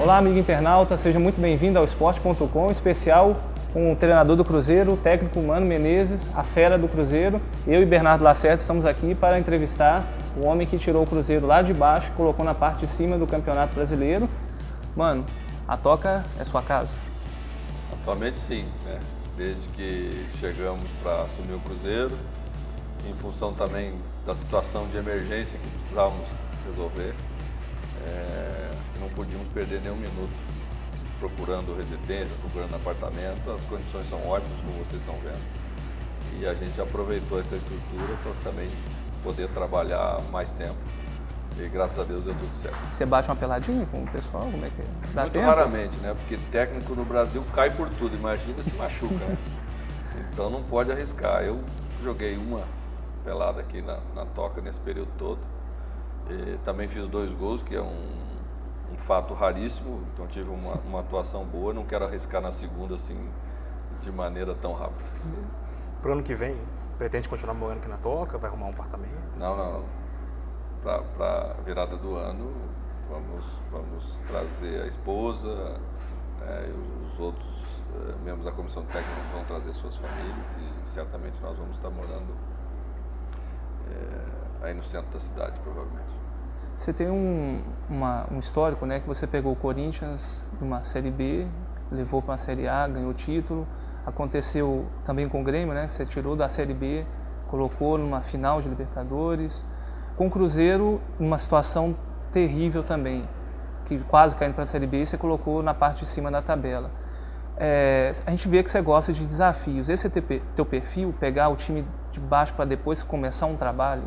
Olá, amigo internauta, seja muito bem-vindo ao Esporte.com, especial com o treinador do Cruzeiro, o técnico Mano Menezes, a fera do Cruzeiro. Eu e Bernardo Lacerda estamos aqui para entrevistar o homem que tirou o Cruzeiro lá de baixo, colocou na parte de cima do Campeonato Brasileiro. Mano, a Toca é sua casa? Atualmente sim, né? Desde que chegamos para assumir o Cruzeiro, em função também da situação de emergência que precisávamos resolver, acho que não podíamos perder nenhum minuto procurando residência, procurando apartamento. As condições são ótimas, como vocês estão vendo, e a gente aproveitou essa estrutura para também poder trabalhar mais tempo. E graças a Deus deu tudo certo. Você bate uma peladinha com o pessoal? Como é que é? Dá Muito tempo? raramente, né? Porque técnico no Brasil cai por tudo, imagina se machuca, né? Então não pode arriscar. Eu joguei uma pelada aqui na Toca nesse período todo. E também fiz 2 gols, que é um fato raríssimo, então tive uma atuação boa. Não quero arriscar na segunda assim de maneira tão rápida. Pro ano que vem, pretende continuar morando aqui na Toca? Vai arrumar um apartamento? Não. Para a virada do ano, vamos trazer a esposa, os outros membros da comissão técnica vão trazer suas famílias e certamente nós vamos estar morando aí no centro da cidade, provavelmente. Você tem um histórico, né, que você pegou o Corinthians de uma Série B, levou para uma Série A, ganhou título. Aconteceu também com o Grêmio, né, que você tirou da Série B, colocou numa final de Libertadores. Com o Cruzeiro, numa situação terrível também, que quase caindo para a Série B, você colocou na parte de cima da tabela. A gente vê que você gosta de desafios. Esse é teu perfil, pegar o time de baixo para depois começar um trabalho?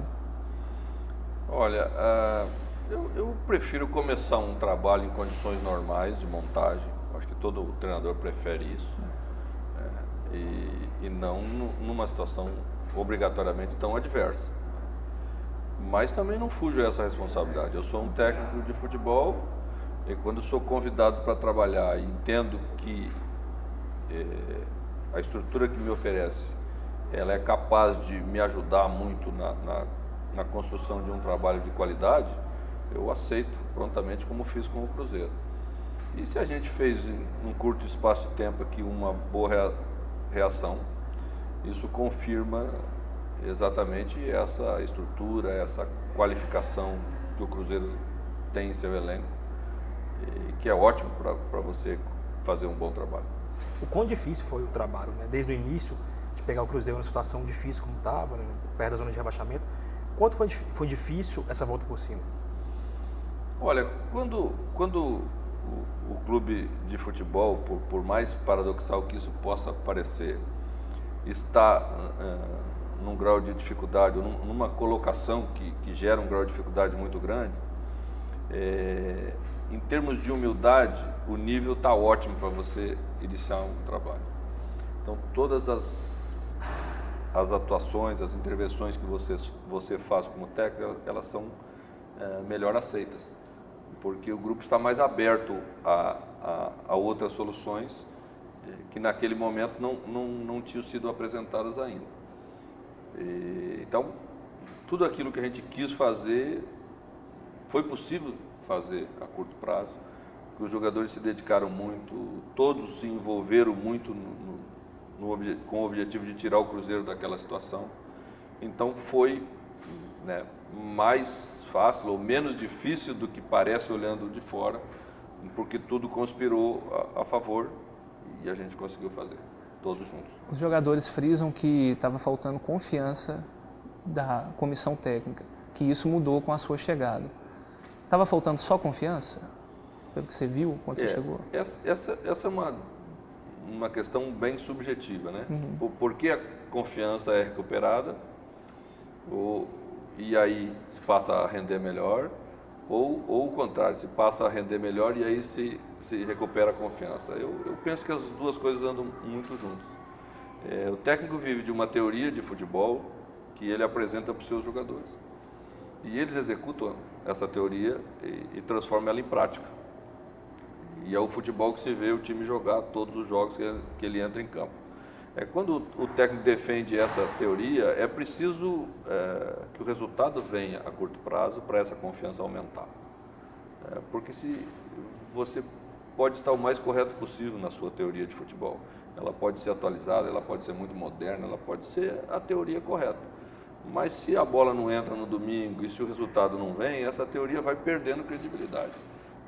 Olha, eu prefiro começar um trabalho em condições normais de montagem. Acho que todo treinador prefere isso. E não numa situação obrigatoriamente tão adversa. Mas também não fujo a essa responsabilidade. Eu sou um técnico de futebol e quando sou convidado para trabalhar e entendo que a estrutura que me oferece, ela é capaz de me ajudar muito na construção de um trabalho de qualidade, eu aceito prontamente, como fiz com o Cruzeiro. E se a gente fez em um curto espaço de tempo aqui uma boa reação, isso confirma exatamente essa estrutura, essa qualificação que o Cruzeiro tem em seu elenco, e que é ótimo para você fazer um bom trabalho. O quão difícil foi o trabalho, né? Desde o início, de pegar o Cruzeiro numa situação difícil como estava, né? Perto da zona de rebaixamento. Quanto foi difícil essa volta por cima? Olha, quando o clube de futebol, por mais paradoxal que isso possa parecer, está num grau de dificuldade, numa colocação que gera um grau de dificuldade muito grande, em termos de humildade, o nível está ótimo para você iniciar um trabalho. Então, todas as atuações, as intervenções que você faz como técnico, elas são melhor aceitas, porque o grupo está mais aberto a outras soluções que naquele momento não tinham sido apresentadas ainda. Então, tudo aquilo que a gente quis fazer foi possível fazer a curto prazo, porque os jogadores se dedicaram muito, todos se envolveram muito com o objetivo de tirar o Cruzeiro daquela situação. Então foi, né, mais fácil ou menos difícil do que parece olhando de fora, porque tudo conspirou a favor e a gente conseguiu fazer. Todos juntos. Os jogadores frisam que estava faltando confiança da comissão técnica, que isso mudou com a sua chegada. Estava faltando só confiança? Pelo que você viu quando você chegou? Essa é uma questão bem subjetiva, né? Por que a confiança é recuperada e aí se passa a render melhor, ou o contrário, se passa a render melhor e aí se recupera a confiança. Eu penso que as duas coisas andam muito juntas. O técnico vive de uma teoria de futebol que ele apresenta para os seus jogadores. E eles executam essa teoria e transformam ela em prática. E é o futebol que se vê o time jogar todos os jogos que ele entra em campo. Quando o técnico defende essa teoria, é preciso que o resultado venha a curto prazo para essa confiança aumentar. Porque se você pode estar o mais correto possível na sua teoria de futebol. Ela pode ser atualizada, ela pode ser muito moderna, ela pode ser a teoria correta. Mas se a bola não entra no domingo e se o resultado não vem, essa teoria vai perdendo credibilidade.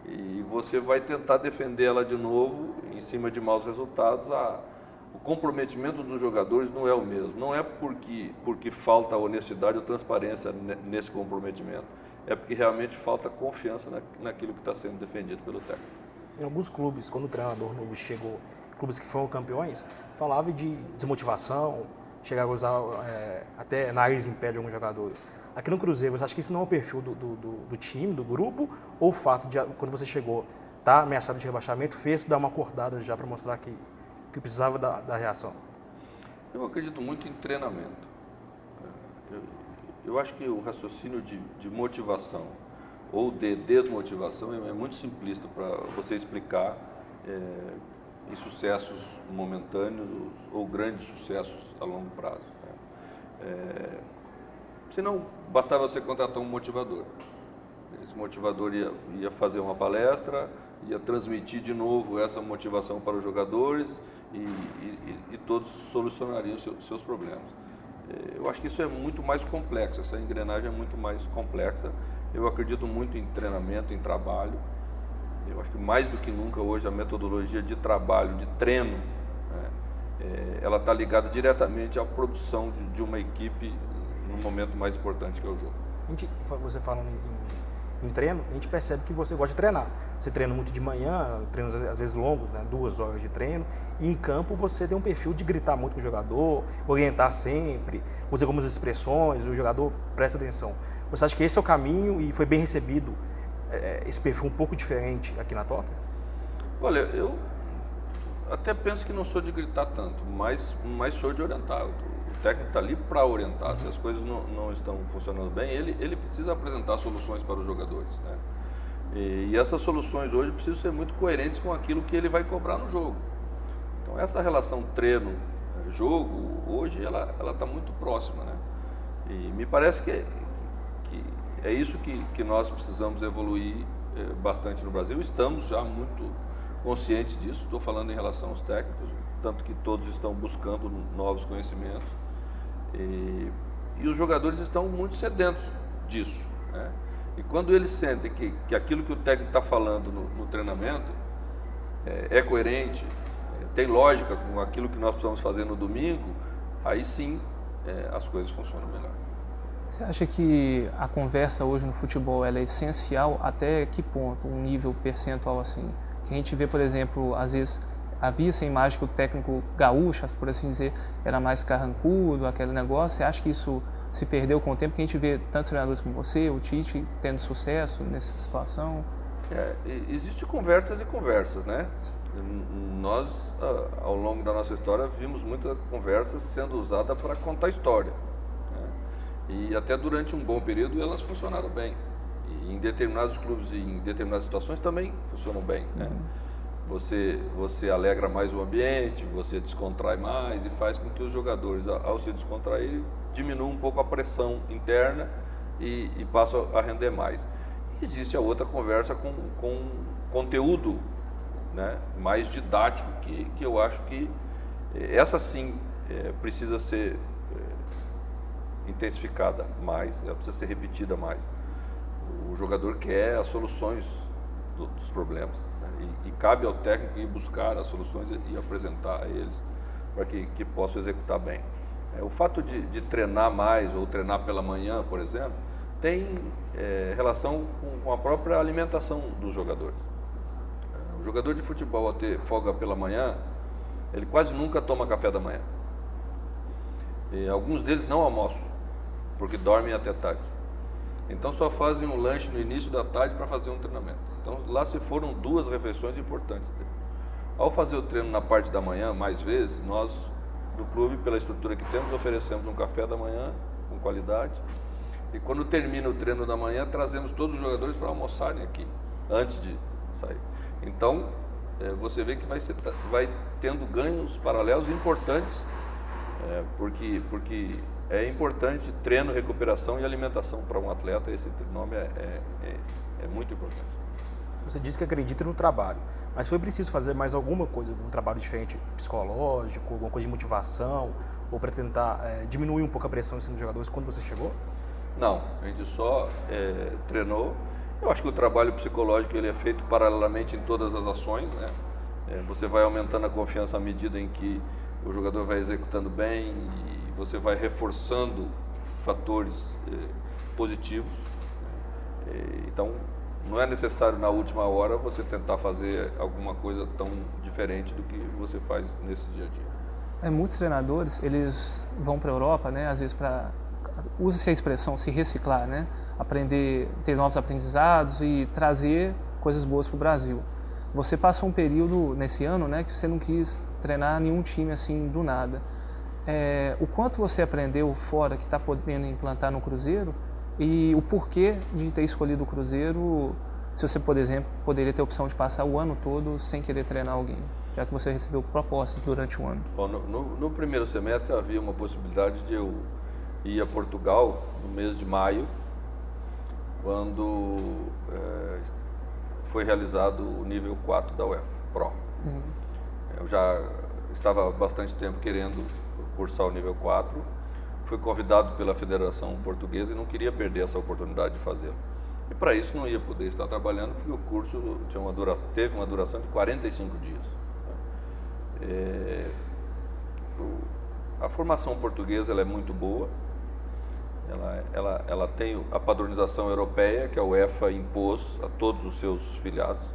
E você vai tentar defender ela de novo em cima de maus resultados. O comprometimento dos jogadores não é o mesmo. Não é porque falta honestidade ou transparência nesse comprometimento. É porque realmente falta confiança naquilo que está sendo defendido pelo técnico. Em alguns clubes, quando o treinador novo chegou, clubes que foram campeões, falava de desmotivação, chegar a usar até nariz em pé de alguns jogadores. Aqui no Cruzeiro, você acha que isso não é o perfil do time, do grupo, ou o fato de, quando você chegou, tá ameaçado de rebaixamento, fez dar uma acordada já para mostrar que precisava da reação? Eu acredito muito em treinamento. Eu acho que o raciocínio de motivação ou de desmotivação é muito simplista para você explicar insucessos momentâneos ou grandes sucessos a longo prazo. Senão, bastava você contratar um motivador. Esse motivador ia fazer uma palestra, ia transmitir de novo essa motivação para os jogadores e todos solucionariam seus problemas. Eu acho que isso é muito mais complexo, essa engrenagem é muito mais complexa. Eu acredito muito em treinamento, em trabalho. Eu acho que mais do que nunca hoje a metodologia de trabalho, de treino, ela está ligada diretamente à produção de uma equipe no momento mais importante que é o jogo. Você falando em treino, a gente percebe que você gosta de treinar. Você treina muito de manhã, treinos às vezes longos, 2 horas de treino, e em campo você tem um perfil de gritar muito com o jogador, orientar sempre, usa algumas expressões, o jogador presta atenção. Você acha que esse é o caminho e foi bem recebido esse perfil um pouco diferente aqui na Toca? Olha, eu até penso que não sou de gritar tanto, mas sou de orientar. O técnico está ali para orientar. Se as coisas não estão funcionando bem, ele precisa apresentar soluções para os jogadores, né? E essas soluções hoje precisam ser muito coerentes com aquilo que ele vai cobrar no jogo. Então essa relação treino-jogo, hoje ela está muito próxima, né? E me parece que é isso que nós precisamos evoluir bastante no Brasil. Estamos já muito conscientes disso, estou falando em relação aos técnicos, tanto que todos estão buscando novos conhecimentos. E os jogadores estão muito sedentos disso, né? E quando eles sentem que aquilo que o técnico está falando no treinamento é coerente, tem lógica com aquilo que nós precisamos fazer no domingo, aí sim as coisas funcionam melhor. Você acha que a conversa hoje no futebol ela é essencial até que ponto, um nível percentual assim? Que a gente vê, por exemplo, às vezes havia essa imagem que o técnico gaúcho, por assim dizer, era mais carrancudo, aquele negócio. Você acha que isso se perdeu com o tempo, que a gente vê tantos treinadores como você, o Tite, tendo sucesso nessa situação? Existem conversas e conversas, né? Nós, ao longo da nossa história, vimos muitas conversas sendo usadas para contar história, né? E até durante um bom período elas funcionaram bem. E em determinados clubes e em determinadas situações também funcionam bem, né? Você alegra mais o ambiente, você descontrai mais e faz com que os jogadores, ao se descontrair, diminuam um pouco a pressão interna e passam a render mais. Existe a outra conversa com conteúdo, né, mais didático, que eu acho que essa sim precisa ser intensificada mais, ela precisa ser repetida mais. O jogador quer as soluções dos problemas, né? E cabe ao técnico ir buscar as soluções e apresentar a eles para que possam executar bem. O fato de treinar mais ou treinar pela manhã, por exemplo, tem relação com a própria alimentação dos jogadores. O jogador de futebol, ao ter folga pela manhã, ele quase nunca toma café da manhã. E alguns deles não almoçam, porque dormem até tarde. Então só fazem um lanche no início da tarde para fazer um treinamento. Então lá se foram 2 refeições importantes dele. Ao fazer o treino na parte da manhã, mais vezes, nós do clube, pela estrutura que temos, oferecemos um café da manhã com qualidade. E quando termina o treino da manhã, trazemos todos os jogadores para almoçarem aqui, antes de sair. Então, você vê que vai tendo ganhos paralelos importantes, porque é importante treino, recuperação e alimentação para um atleta. Esse trinômio é muito importante. Você disse que acredita no trabalho, Mas foi preciso fazer mais alguma coisa, um trabalho diferente psicológico, alguma coisa de motivação, ou para tentar diminuir um pouco a pressão em cima dos jogadores quando você chegou? Não, a gente só treinou. Eu acho que o trabalho psicológico ele é feito paralelamente em todas as ações, né? Você vai aumentando a confiança à medida em que o jogador vai executando bem e você vai reforçando fatores positivos. Então, não é necessário na última hora você tentar fazer alguma coisa tão diferente do que você faz nesse dia a dia. Muitos treinadores, eles vão para a Europa, né, às vezes usa-se a expressão se reciclar, né, aprender, ter novos aprendizados e trazer coisas boas para o Brasil. Você passou um período nesse ano, né, que você não quis treinar nenhum time assim do nada. O quanto você aprendeu fora que está podendo implantar no Cruzeiro e o porquê de ter escolhido o Cruzeiro, se você, por exemplo, poderia ter a opção de passar o ano todo sem querer treinar alguém, já que você recebeu propostas durante o ano? Bom, no primeiro semestre havia uma possibilidade de eu ir a Portugal no mês de maio, quando foi realizado o nível 4 da UEFA Pro. Eu já estava há bastante tempo querendo cursar o nível 4, fui convidado pela Federação Portuguesa e não queria perder essa oportunidade de fazê-lo. E para isso não ia poder estar trabalhando, porque o curso teve uma duração de 45 dias. A formação portuguesa ela é muito boa, ela tem a padronização europeia, que a UEFA impôs a todos os seus filiados,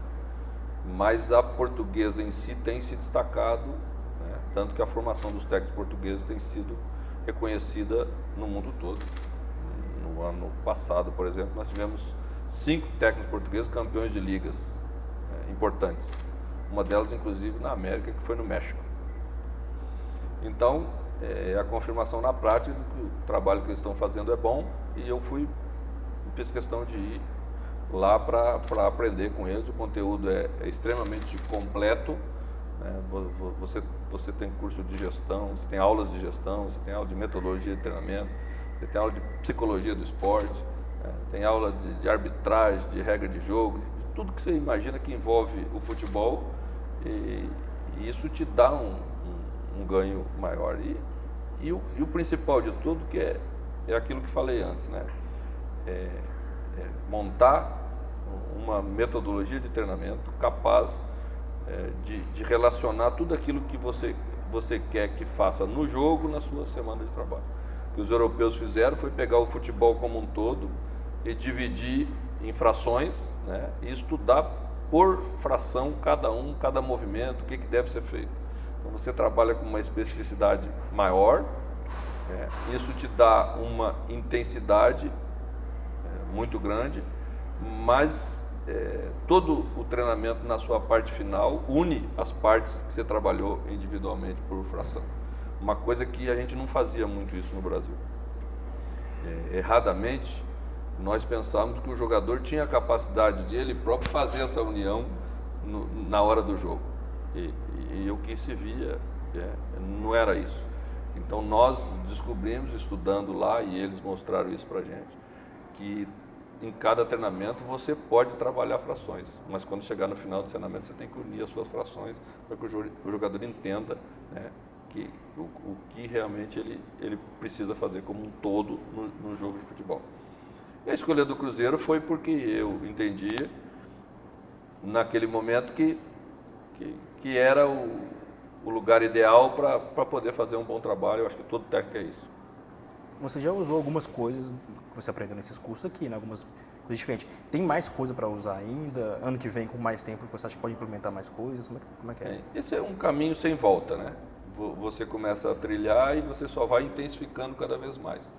mas a portuguesa em si tem se destacado, né? Tanto que a formação dos técnicos portugueses tem sido reconhecida no mundo todo. No ano passado, por exemplo, nós tivemos 5 técnicos portugueses campeões de ligas importantes. Uma delas, inclusive, na América, que foi no México. Então, a confirmação na prática de que o trabalho que eles estão fazendo é bom e eu fiz questão de ir lá para aprender com eles. O conteúdo é extremamente completo, né? Você tem curso de gestão, você tem aulas de gestão, você tem aula de metodologia de treinamento, você tem aula de psicologia do esporte, né? Tem aula de arbitragem, de regra de jogo, de tudo que você imagina que envolve o futebol, e isso te dá um ganho maior. E o principal de tudo que é aquilo que falei antes, né? Montar uma metodologia de treinamento capaz de relacionar tudo aquilo que você quer que faça no jogo, na sua semana de trabalho. O que os europeus fizeram foi pegar o futebol como um todo e dividir em frações, né? E estudar por fração cada movimento, o que deve ser feito. Então você trabalha com uma especificidade maior, né? Isso te dá uma intensidade muito grande, mas todo o treinamento na sua parte final une as partes que você trabalhou individualmente por fração. Uma coisa que a gente não fazia muito isso no Brasil. Erradamente, nós pensávamos que o jogador tinha a capacidade de ele próprio fazer essa união na hora do jogo. E o que se via não era isso. Então nós descobrimos, estudando lá, e eles mostraram isso pra gente, que em cada treinamento você pode trabalhar frações, mas quando chegar no final do treinamento você tem que unir as suas frações para que o jogador entenda, né, o que realmente ele precisa fazer como um todo no jogo de futebol. E a escolha do Cruzeiro foi porque eu entendia naquele momento que era o lugar ideal para poder fazer um bom trabalho. Eu acho que todo técnico é isso. Você já usou algumas coisas que você aprendeu nesses cursos aqui, né? Algumas coisas diferentes. Tem mais coisa para usar ainda? Ano que vem, com mais tempo, você acha que pode implementar mais coisas? Como é que é? Esse é um caminho sem volta, né? Você começa a trilhar e você só vai intensificando cada vez mais.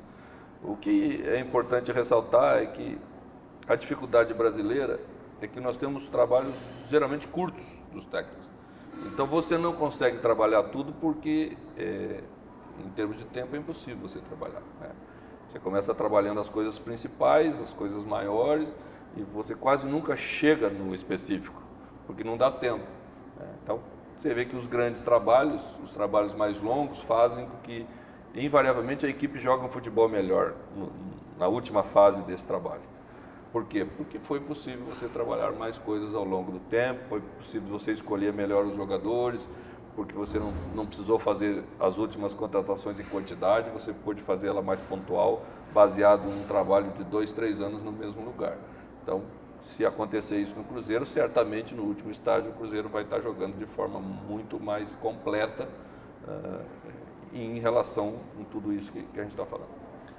O que é importante ressaltar é que a dificuldade brasileira é que nós temos trabalhos geralmente curtos dos técnicos. Então você não consegue trabalhar tudo porque, em termos de tempo, é impossível você trabalhar, né? Você começa trabalhando as coisas principais, as coisas maiores, e você quase nunca chega no específico, porque não dá tempo, né? Então você vê que os grandes trabalhos, os trabalhos mais longos, fazem com que, invariavelmente, a equipe jogue um futebol melhor na última fase desse trabalho. Por quê? Porque foi possível você trabalhar mais coisas ao longo do tempo, foi possível você escolher melhor os jogadores, porque você não precisou fazer as últimas contratações em quantidade, você pôde fazer ela mais pontual, baseado num trabalho de 2, 3 anos no mesmo lugar. Então, se acontecer isso no Cruzeiro, certamente no último estágio o Cruzeiro vai estar jogando de forma muito mais completa em relação a tudo isso que a gente está falando.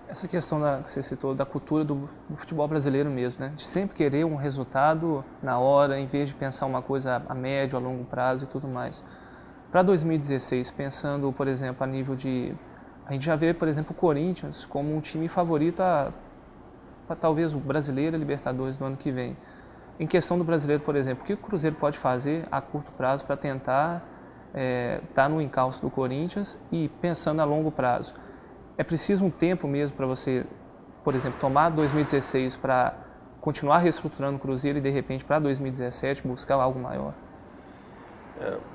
Essa questão que você citou da cultura do futebol brasileiro mesmo, né? De sempre querer um resultado na hora, em vez de pensar uma coisa a médio, a longo prazo e tudo mais. Para 2016, pensando, por exemplo, a nível de... A gente já vê, por exemplo, o Corinthians como um time favorito a talvez o Brasileiro e Libertadores do ano que vem. Em questão do Brasileiro, por exemplo, o que o Cruzeiro pode fazer a curto prazo para tentar estar no encalço do Corinthians e pensando a longo prazo? É preciso um tempo mesmo para você, por exemplo, tomar 2016 para continuar reestruturando o Cruzeiro e de repente para 2017 buscar algo maior?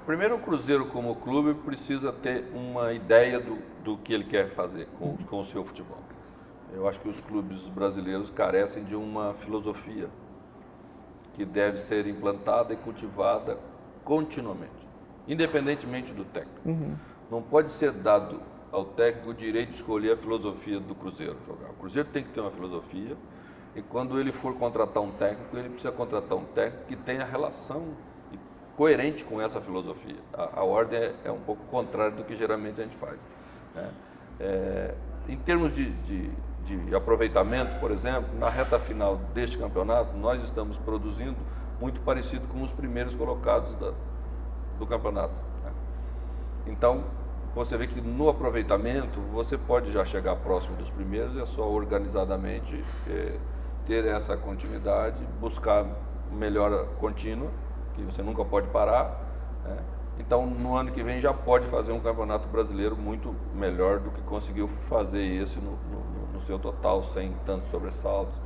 Primeiro, o Cruzeiro como clube precisa ter uma ideia do que ele quer fazer com o seu futebol. Eu acho que os clubes brasileiros carecem de uma filosofia que deve ser implantada e cultivada continuamente, independentemente do técnico. Não pode ser dado ao técnico o direito de escolher a filosofia do Cruzeiro jogar. O Cruzeiro tem que ter uma filosofia e quando ele for contratar um técnico, ele precisa contratar um técnico que tenha relação coerente com essa filosofia. A ordem é um pouco contrária do que geralmente a gente faz, né? Em termos de aproveitamento, por exemplo, na reta final deste campeonato, nós estamos produzindo muito parecido com os primeiros colocados do campeonato, né? Então, você vê que no aproveitamento, você pode já chegar próximo dos primeiros, é só organizadamente ter essa continuidade, buscar melhora contínua, que você nunca pode parar, né? Então, no ano que vem já pode fazer um campeonato brasileiro muito melhor do que conseguiu fazer esse no seu total, sem tantos sobressaltos,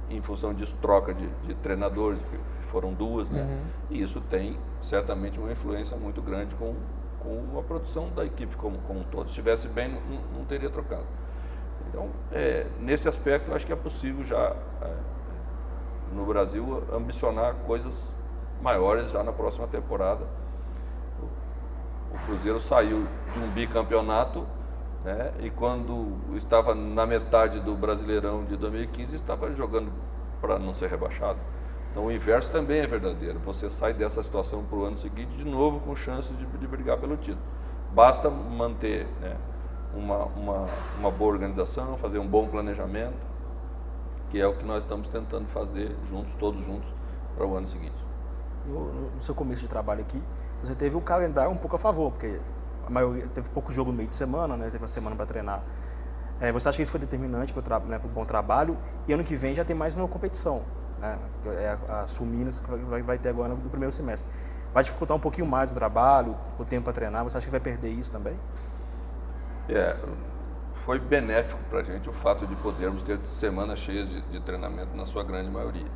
em função disso, troca de treinadores, foram 2, né? E isso tem certamente uma influência muito grande com a produção da equipe como um todo. Se estivesse bem, não teria trocado. Então, nesse aspecto, eu acho que é possível já, no Brasil, ambicionar coisas maiores já na próxima temporada. O Cruzeiro saiu de um bicampeonato, né, e quando estava na metade do Brasileirão de 2015, estava jogando para não ser rebaixado. Então o inverso também é verdadeiro. Você sai dessa situação para o ano seguinte de novo com chances de brigar pelo título. Basta manter, né, uma boa organização, fazer um bom planejamento, que é o que nós estamos tentando fazer juntos, todos juntos, para o ano seguinte. No seu começo de trabalho aqui, você teve o calendário um pouco a favor, porque a maioria teve pouco jogo no meio de semana, né? Teve uma semana para treinar. Você acha que isso foi determinante para o bom trabalho? E ano que vem já tem mais uma competição, né? A Sul-Minas que vai ter agora no primeiro semestre. Vai dificultar um pouquinho mais o trabalho, o tempo para treinar? Você acha que vai perder isso também? Foi benéfico para a gente o fato de podermos ter semanas cheias de treinamento na sua grande maioria.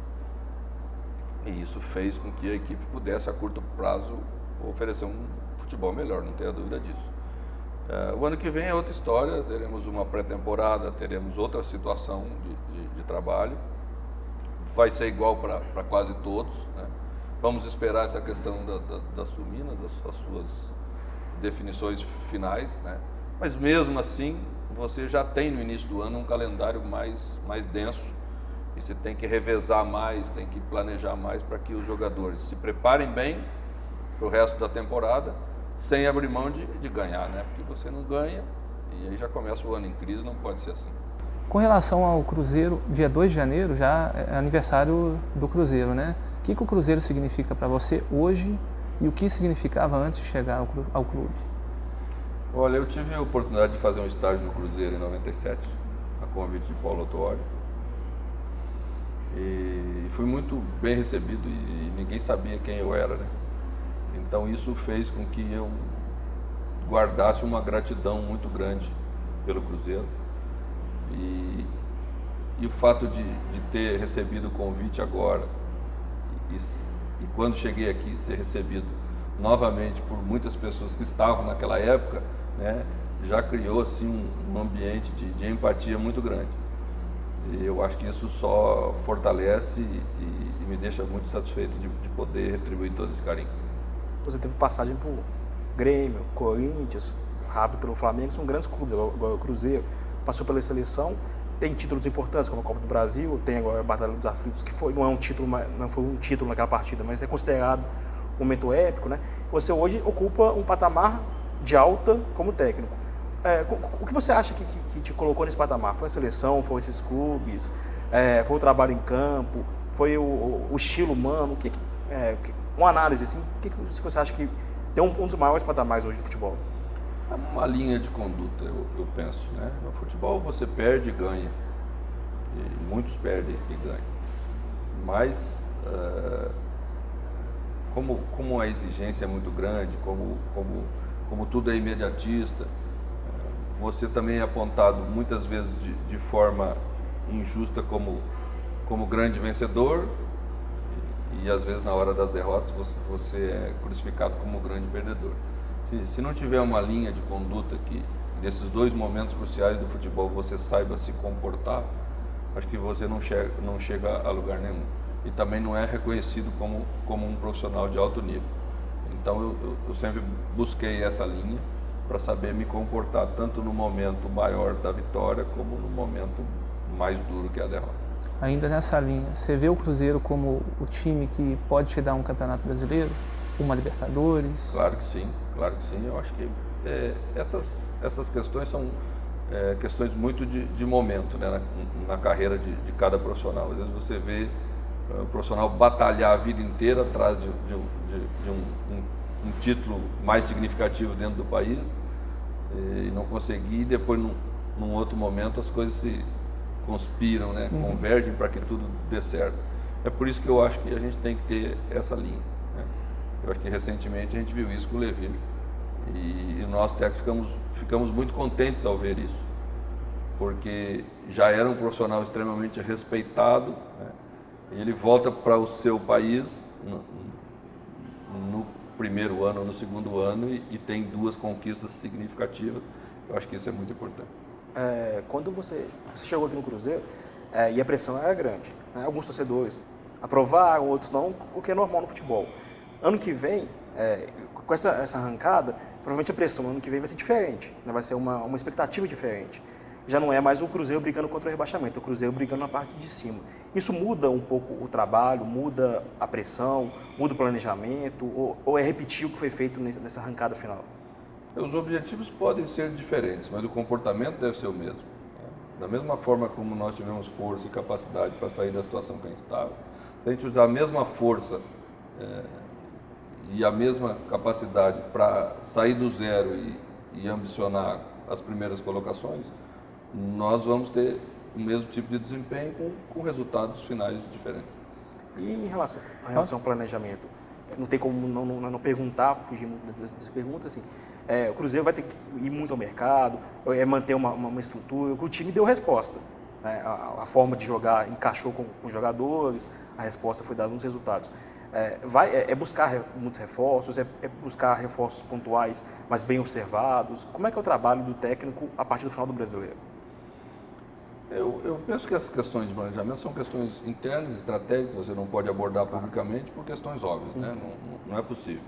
E isso fez com que a equipe pudesse, a curto prazo, oferecer um futebol melhor, não tenha dúvida disso. O ano que vem é outra história, teremos uma pré-temporada, teremos outra situação de trabalho. Vai ser igual para quase todos, né? Vamos esperar essa questão das Sul-Minas, as suas definições finais, né? Mas mesmo assim, você já tem no início do ano um calendário mais denso, e você tem que revezar mais, tem que planejar mais para que os jogadores se preparem bem para o resto da temporada, sem abrir mão de ganhar, né? Porque você não ganha e aí já começa o ano em crise, não pode ser assim. Com relação ao Cruzeiro, dia 2 de janeiro já é aniversário do Cruzeiro, né? O que o Cruzeiro significa para você hoje e o que significava antes de chegar ao clube? Olha, eu tive a oportunidade de fazer um estágio no Cruzeiro em 97, a convite de Paulo Autuori. E fui muito bem recebido e ninguém sabia quem eu era, né? Então isso fez com que eu guardasse uma gratidão muito grande pelo Cruzeiro. E o fato de ter recebido o convite agora e quando cheguei aqui ser recebido novamente por muitas pessoas que estavam naquela época, né, já criou assim um ambiente de empatia muito grande. E eu acho que isso só fortalece e me deixa muito satisfeito de poder retribuir todo esse carinho. Você teve passagem por Grêmio, Corinthians, rápido pelo Flamengo, são grandes clubes, igual o Cruzeiro, passou pela seleção, tem títulos importantes como a Copa do Brasil, tem agora a Batalha dos Aflitos, que não foi um título naquela partida, mas é considerado um momento épico, né? Você hoje ocupa um patamar de alta como técnico. O que você acha que te colocou nesse patamar? Foi a seleção, foi esses clubes, foi o trabalho em campo, foi o estilo humano? Uma análise assim, o que você acha que tem um dos maiores patamares hoje do futebol? É uma linha de conduta, eu penso, né? No futebol você perde e ganha, e muitos perdem e ganham, mas como a exigência é muito grande, como tudo é imediatista, você também é apontado muitas vezes de forma injusta como grande vencedor e às vezes na hora das derrotas você é crucificado como grande perdedor. Se não tiver uma linha de conduta que nesses dois momentos cruciais do futebol você saiba se comportar, acho que você não chega a lugar nenhum. E também não é reconhecido como um profissional de alto nível. Então eu sempre busquei essa linha para saber me comportar tanto no momento maior da vitória como no momento mais duro que é a derrota. Ainda nessa linha, você vê o Cruzeiro como o time que pode te dar um campeonato brasileiro, uma Libertadores? Claro que sim, claro que sim. Eu acho que essas questões são questões muito de momento, né, na carreira de cada profissional. Às vezes você vê o profissional batalhar a vida inteira atrás de um título mais significativo dentro do país e não conseguir, e depois num outro momento as coisas se conspiram, né, convergem para que tudo dê certo. É por isso que eu acho que a gente tem que ter essa linha, né? Eu acho que recentemente a gente viu isso com o Levi e nós técnicos ficamos muito contentes ao ver isso, porque já era um profissional extremamente respeitado, né? Ele volta para o seu país no primeiro ano ou no segundo ano e tem duas conquistas significativas. Eu acho que isso é muito importante. Quando você chegou aqui no Cruzeiro, e a pressão era grande, né? Alguns torcedores aprovaram, outros não, o que é normal no futebol. Ano que vem, com essa arrancada, provavelmente a pressão no ano que vem vai ser diferente, né? Vai ser uma expectativa diferente. Já não é mais o Cruzeiro brigando contra o rebaixamento, é o Cruzeiro brigando na parte de cima. Isso muda um pouco o trabalho, muda a pressão, muda o planejamento, ou é repetir o que foi feito nessa arrancada final? Os objetivos podem ser diferentes, mas o comportamento deve ser o mesmo. Da mesma forma como nós tivemos força e capacidade para sair da situação que a gente estava, se a gente usar a mesma força e a mesma capacidade para sair do zero e ambicionar as primeiras colocações, nós vamos ter o mesmo tipo de desempenho com resultados finais diferentes. E em relação ao planejamento, não tem como não perguntar, fugir muito dessa pergunta, assim, o Cruzeiro vai ter que ir muito ao mercado, manter uma estrutura, o time deu resposta, né? A forma de jogar encaixou com os jogadores, a resposta foi dada nos resultados. Buscar muitos reforços, buscar reforços pontuais, mas bem observados. Como é que é o trabalho do técnico a partir do final do Brasileiro? Eu penso que essas questões de planejamento são questões internas, estratégicas, você não pode abordar publicamente por questões óbvias, né? Não é possível.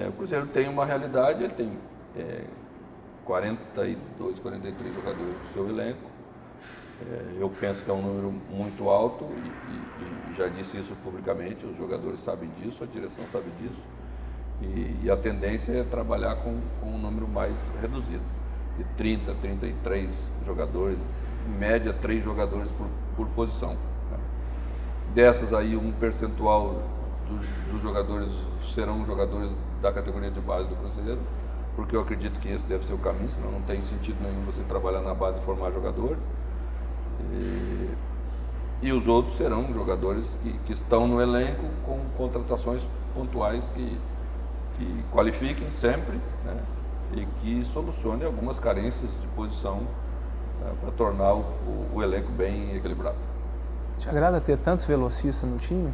O Cruzeiro tem uma realidade, ele tem 42, 43 jogadores do seu elenco. Eu penso que é um número muito alto e já disse isso publicamente, os jogadores sabem disso, a direção sabe disso. E a tendência é trabalhar com um número mais reduzido, de 30, 33 jogadores, em média 3 jogadores por posição. Dessas aí, um percentual dos jogadores serão jogadores da categoria de base do Cruzeiro, porque eu acredito que esse deve ser o caminho, senão não tem sentido nenhum você trabalhar na base e formar jogadores. E os outros serão jogadores que estão no elenco com contratações pontuais que qualifiquem sempre, né, e que solucionem algumas carências de posição, né, para tornar o elenco bem equilibrado. Te agrada ter tantos velocistas no time?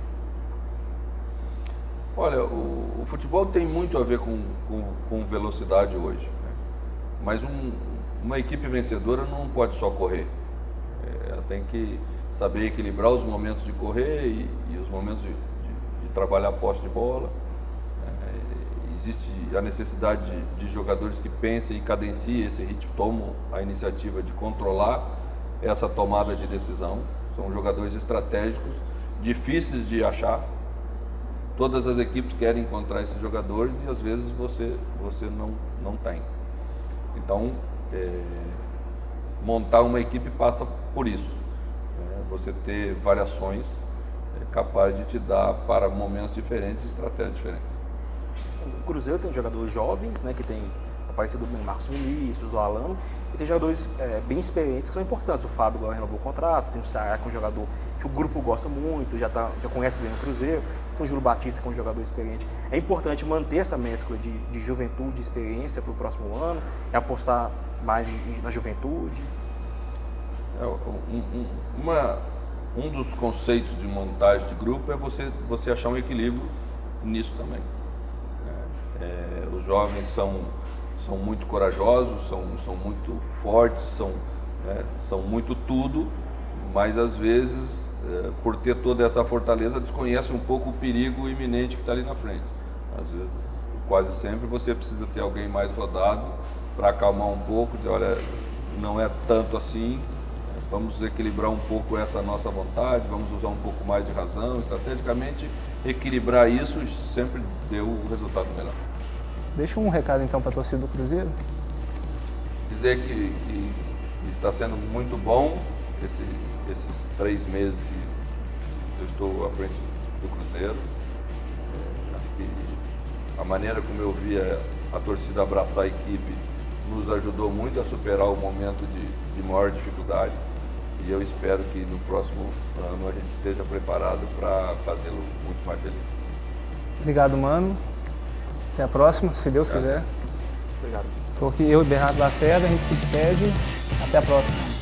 Olha, o futebol tem muito a ver com velocidade hoje, né? Mas uma equipe vencedora não pode só correr. Tem que saber equilibrar os momentos de correr e os momentos de trabalhar a posse de bola. Existe a necessidade de jogadores que pensem e cadenciem esse ritmo, tomam a iniciativa de controlar essa tomada de decisão. São jogadores estratégicos, difíceis de achar. Todas as equipes querem encontrar esses jogadores e às vezes você não tem. Então, montar uma equipe passa por isso. Você ter variações capazes de te dar para momentos diferentes e estratégias diferentes. O Cruzeiro tem jogadores jovens, né, que tem aparecido o Marcos Vinícius, o Alano, e tem jogadores bem experientes que são importantes. O Fábio agora renovou o contrato, tem o Ceará, que é um jogador que o grupo gosta muito, já conhece bem o Cruzeiro, tem o Júlio Batista, que é um jogador experiente. É importante manter essa mescla de juventude e experiência para o próximo ano, apostar mais na juventude. Um dos conceitos de montagem de grupo é você achar um equilíbrio nisso também. Os jovens são muito corajosos, são muito fortes, são muito tudo, mas às vezes, por ter toda essa fortaleza, desconhecem um pouco o perigo iminente que está ali na frente. Às vezes, quase sempre, você precisa ter alguém mais rodado para acalmar um pouco, dizer, olha, não é tanto assim, vamos equilibrar um pouco essa nossa vontade, vamos usar um pouco mais de razão, estrategicamente, equilibrar isso sempre deu o resultado melhor. Deixa um recado então para a torcida do Cruzeiro. Dizer que está sendo muito bom esses 3 meses que eu estou à frente do Cruzeiro. Acho que a maneira como eu via a torcida abraçar a equipe nos ajudou muito a superar o momento de maior dificuldade. E eu espero que no próximo ano a gente esteja preparado para fazê-lo muito mais feliz. Obrigado, mano. Até a próxima, se Deus quiser. Obrigado. Porque eu e Bernardo Lacerda, a gente se despede. Até a próxima.